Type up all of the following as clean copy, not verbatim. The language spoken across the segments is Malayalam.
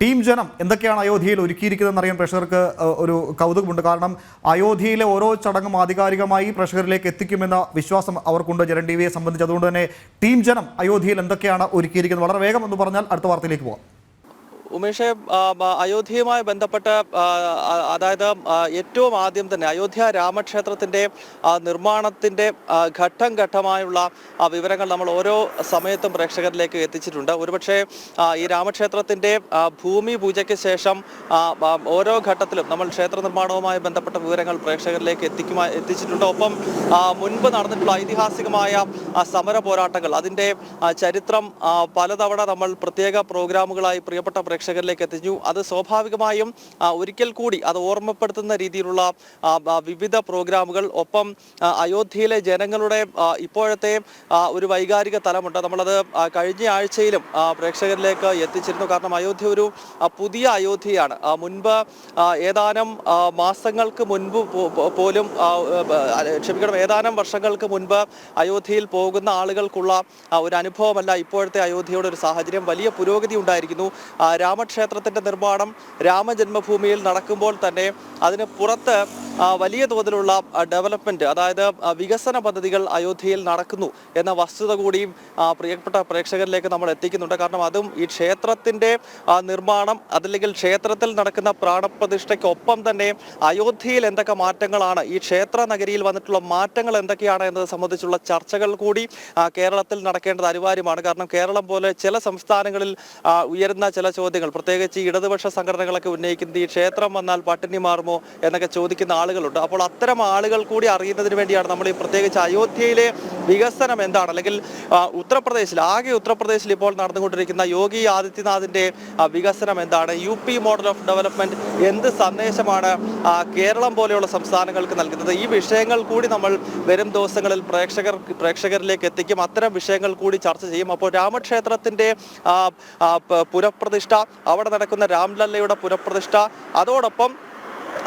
ടീം ജനം എന്തൊക്കെയാണ് അയോധ്യയിൽ ഒരുക്കിയിരിക്കുന്നതെന്ന് അറിയാൻ പ്രേക്ഷകർക്ക് ഒരു കൗതുകമുണ്ട്. കാരണം അയോധ്യയിലെ ഓരോ ചടങ്ങും ആധികാരികമായി പ്രേക്ഷകരിലേക്ക് എത്തിക്കുമെന്ന വിശ്വാസം അവർക്കുണ്ട് ജനം ടിവിയെ സംബന്ധിച്ച്. അതുകൊണ്ട് തന്നെ ടീം ജനം അയോധ്യയിൽ എന്തൊക്കെയാണ് ഒരുക്കിയിരിക്കുന്നത് വളരെ വേഗം എന്ന് പറഞ്ഞാൽ അടുത്ത വാർത്തയിലേക്ക് പോകാം. ഉമേഷെ, അയോധ്യയുമായി ബന്ധപ്പെട്ട് അതായത് ഏറ്റവും ആദ്യം തന്നെ അയോധ്യ രാമക്ഷേത്രത്തിൻ്റെ നിർമ്മാണത്തിൻ്റെ ഘട്ടം ഘട്ടമായുള്ള വിവരങ്ങൾ നമ്മൾ ഓരോ സമയത്തും പ്രേക്ഷകരിലേക്ക് എത്തിച്ചിട്ടുണ്ട്. ഒരുപക്ഷെ ഈ രാമക്ഷേത്രത്തിൻ്റെ ഭൂമി പൂജയ്ക്ക് ശേഷം ഓരോ ഘട്ടത്തിലും നമ്മൾ ക്ഷേത്ര നിർമ്മാണവുമായി ബന്ധപ്പെട്ട വിവരങ്ങൾ പ്രേക്ഷകരിലേക്ക് എത്തിച്ചിട്ടുണ്ട്. ഒപ്പം മുൻപ് നടന്നിട്ടുള്ള ഐതിഹാസികമായ സമര പോരാട്ടങ്ങൾ, അതിൻ്റെ ചരിത്രം പലതവണ നമ്മൾ പ്രത്യേക പ്രോഗ്രാമുകളായി പ്രിയപ്പെട്ട പ്രേക്ഷകരിലേക്ക് എത്തിച്ചു. അത് സ്വാഭാവികമായും ഒരിക്കൽ കൂടി അത് ഓർമ്മപ്പെടുത്തുന്ന രീതിയിലുള്ള വിവിധ പ്രോഗ്രാമുകൾ. ഒപ്പം അയോധ്യയിലെ ജനങ്ങളുടെ ഇപ്പോഴത്തെ ഒരു വൈകാരിക തലമുണ്ട്. നമ്മളത് കഴിഞ്ഞ ആഴ്ചയിലും പ്രേക്ഷകരിലേക്ക് എത്തിച്ചിരുന്നു. കാരണം അയോധ്യ ഒരു പുതിയ അയോധ്യയാണ്. മുൻപ് ഏതാനും മാസങ്ങൾക്ക് മുൻപ് പോലും ഏതാനും വർഷങ്ങൾക്ക് മുൻപ് അയോധ്യയിൽ പോകുന്ന ആളുകൾക്കുള്ള ഒരു അനുഭവമല്ല ഇപ്പോഴത്തെ അയോധ്യയുടെ ഒരു സാഹചര്യം. വലിയ പുരോഗതി ഉണ്ടായിരിക്കുന്നു. രാമക്ഷേത്രത്തിൻ്റെ നിർമ്മാണം രാമജന്മഭൂമിയിൽ നടക്കുമ്പോൾ തന്നെ അതിന് പുറത്ത് വലിയ തോതിലുള്ള ഡെവലപ്മെൻറ്റ്, അതായത് വികസന പദ്ധതികൾ അയോധ്യയിൽ നടക്കുന്നു എന്ന വസ്തുത കൂടിയും പ്രിയപ്പെട്ട പ്രേക്ഷകരിലേക്ക് നമ്മൾ എത്തിക്കുന്നുണ്ട്. കാരണം അതും ഈ ക്ഷേത്രത്തിൻ്റെ നിർമ്മാണം, അതല്ലെങ്കിൽ ക്ഷേത്രത്തിൽ നടക്കുന്ന പ്രാണപ്രതിഷ്ഠയ്ക്കൊപ്പം തന്നെ അയോധ്യയിൽ എന്തൊക്കെ മാറ്റങ്ങളാണ്, ഈ ക്ഷേത്ര നഗരിയിൽ വന്നിട്ടുള്ള മാറ്റങ്ങൾ എന്തൊക്കെയാണ് എന്നത് സംബന്ധിച്ചുള്ള ചർച്ചകൾ കൂടി കേരളത്തിൽ നടക്കേണ്ടത് അനിവാര്യമാണ്. കാരണം കേരളം പോലെ ചില സംസ്ഥാനങ്ങളിൽ ഉയരുന്ന ചില ചോദ്യങ്ങൾ, പ്രത്യേകിച്ച് ഇടതുപക്ഷ സംഘടനകളൊക്കെ ഉന്നയിക്കുന്നത് ഈ ക്ഷേത്രം വന്നാൽ പട്ടിണി മാറുമോ എന്നൊക്കെ ചോദിക്കുന്ന ആളുകളുണ്ട്. അപ്പോൾ അത്തരം ആളുകൾ കൂടി അറിയുന്നതിന് വേണ്ടിയാണ് നമ്മൾ ഈ പ്രത്യേകിച്ച് അയോധ്യയിലെ വികസനം എന്താണ്, അല്ലെങ്കിൽ ഉത്തർപ്രദേശിൽ ഇപ്പോൾ നടന്നുകൊണ്ടിരിക്കുന്ന യോഗി ആദിത്യനാഥിന്റെ വികസനം എന്താണ്, UP മോഡൽ ഓഫ് ഡെവലപ്മെന്റ് എന്ത് സന്ദേശമാണ് കേരളം പോലെയുള്ള സംസ്ഥാനങ്ങൾക്ക് നൽകുന്നത്, ഈ വിഷയങ്ങൾ കൂടി നമ്മൾ വരും ദിവസങ്ങളിൽ പ്രേക്ഷകരിലേക്ക് എത്തിക്കും. അത്തരം വിഷയങ്ങൾ കൂടി ചർച്ച ചെയ്യും. അപ്പോൾ രാമക്ഷേത്രത്തിന്റെ പുനഃപ്രതിഷ്ഠ, അവിടെ നടക്കുന്ന രാംലല്ലയുടെ പുനഃപ്രതിഷ്ഠ, അതോടൊപ്പം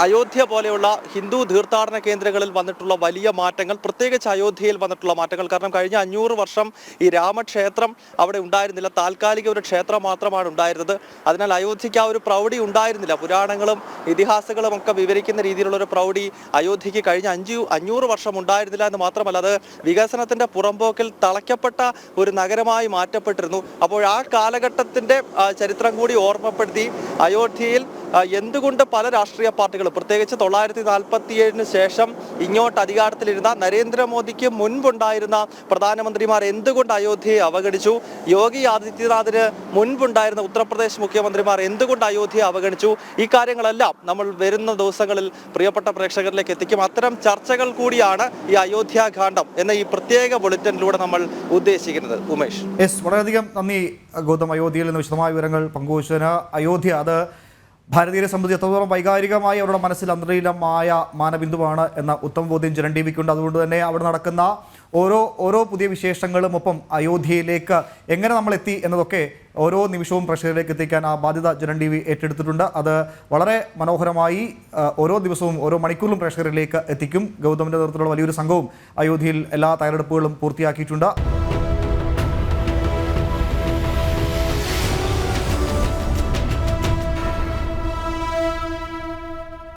അയോധ്യ പോലെയുള്ള ഹിന്ദു തീർത്ഥാടന കേന്ദ്രങ്ങളിൽ വന്നിട്ടുള്ള വലിയ മാറ്റങ്ങൾ, പ്രത്യേകിച്ച് അയോധ്യയിൽ വന്നിട്ടുള്ള മാറ്റങ്ങൾ. കാരണം കഴിഞ്ഞ 500 വർഷം ഈ രാമക്ഷേത്രം അവിടെ ഉണ്ടായിരുന്നില്ല. താൽക്കാലിക ഒരു ക്ഷേത്രം മാത്രമാണ് ഉണ്ടായിരുന്നത്. അതിനാൽ അയോധ്യയ്ക്ക് ആ ഒരു പ്രൗഢി ഉണ്ടായിരുന്നില്ല. പുരാണങ്ങളും ഇതിഹാസങ്ങളും ഒക്കെ വിവരിക്കുന്ന രീതിയിലുള്ള ഒരു പ്രൗഢി അയോധ്യയ്ക്ക് കഴിഞ്ഞ 500 വർഷം ഉണ്ടായിരുന്നില്ല എന്ന് മാത്രമല്ല, അത് വികസനത്തിന്റെ പുറംപോക്കിൽ തളയ്ക്കപ്പെട്ട ഒരു നഗരമായി മാറ്റപ്പെട്ടിരുന്നു. അപ്പോൾ ആ കാലഘട്ടത്തിന്റെ ചരിത്രം കൂടി ഓർമ്മപ്പെടുത്തി അയോധ്യയിൽ എന്തുകൊണ്ട് പല രാഷ്ട്രീയ പാർട്ടികളും, പ്രത്യേകിച്ച് 1947 ശേഷം ഇങ്ങോട്ട് അധികാരത്തിലിരുന്ന നരേന്ദ്രമോദിക്ക് മുൻപുണ്ടായിരുന്ന പ്രധാനമന്ത്രിമാർ എന്തുകൊണ്ട് അയോധ്യയെ അവഗണിച്ചു, യോഗി ആദിത്യനാഥിന് മുൻപുണ്ടായിരുന്ന ഉത്തർപ്രദേശ് മുഖ്യമന്ത്രിമാർ എന്തുകൊണ്ട് അയോധ്യയെ അവഗണിച്ചു, ഈ കാര്യങ്ങളെല്ലാം നമ്മൾ വരുന്ന ദിവസങ്ങളിൽ പ്രിയപ്പെട്ട പ്രേക്ഷകരിലേക്ക് എത്തിക്കും. അത്തരം ചർച്ചകൾ കൂടിയാണ് ഈ അയോധ്യാകാന്ഡം എന്ന ഈ പ്രത്യേക ബുള്ളറ്റിനിലൂടെ നമ്മൾ ഉദ്ദേശിക്കുന്നത്. ഉമേഷ്, വളരെയധികം നന്ദി ഗൗതം. അയോധ്യയിൽ നിന്ന് വിശദമായ വിവരങ്ങൾ പങ്കുവച്ചതിന്. അയോധ്യ അത് ഭാരതീയരെ സംബന്ധിച്ച് എത്രത്തോളം വൈകാരികമായി അവരുടെ മനസ്സിൽ അന്തരീലമായ മാനബിന്ദുവാണ് എന്ന ഉത്തമ ബോധ്യം ജനം ടിവിക്കുണ്ട്. അതുകൊണ്ട് തന്നെ അവിടെ നടക്കുന്ന ഓരോ പുതിയ വിശേഷങ്ങളും, ഒപ്പം അയോധ്യയിലേക്ക് എങ്ങനെ നമ്മൾ എത്തി എന്നതൊക്കെ ഓരോ നിമിഷവും പ്രേക്ഷകരിലേക്ക് എത്തിക്കാൻ ആ ബാധ്യത ജനം ടിവി ഏറ്റെടുത്തിട്ടുണ്ട്. അത് വളരെ മനോഹരമായി ഓരോ ദിവസവും ഓരോ മണിക്കൂറിലും പ്രേക്ഷകരിലേക്ക് എത്തിക്കും. ഗൗതമിൻ്റെ നേതൃത്വത്തിലുള്ള വലിയൊരു സംഘവും അയോധ്യയിൽ എല്ലാ തയ്യാറെടുപ്പുകളും പൂർത്തിയാക്കിയിട്ടുണ്ട്.